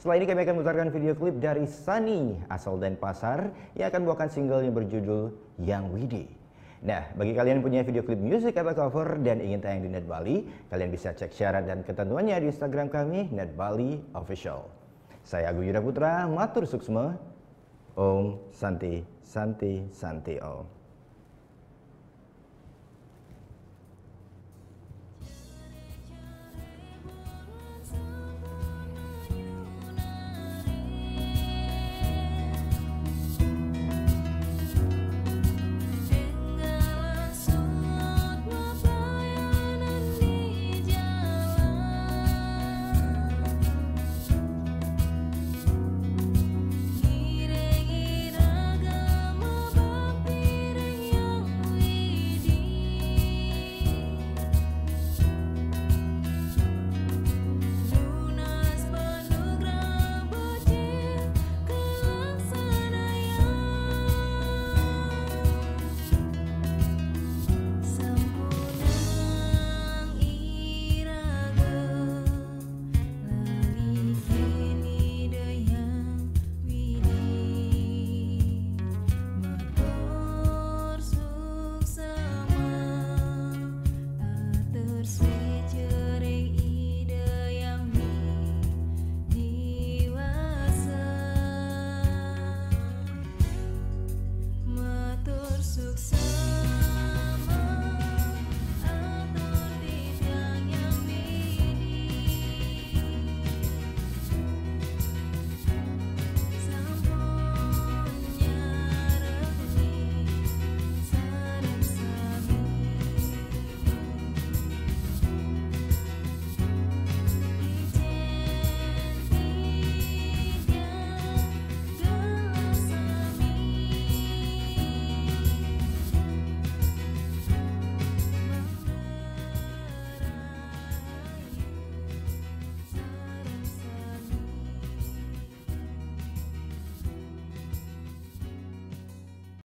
Setelah ini kami akan memutarkan video klip dari Sunny asal Denpasar yang akan membawakan single yang berjudul Yang Widi. Nah, bagi kalian yang punya video klip musik atau cover dan ingin tayang di Net Bali, kalian bisa cek syarat dan ketentuannya di Instagram kami, Net Bali Official. Saya Agung Yuda Putra, matur suksma, Om Santi Santi Santi Om.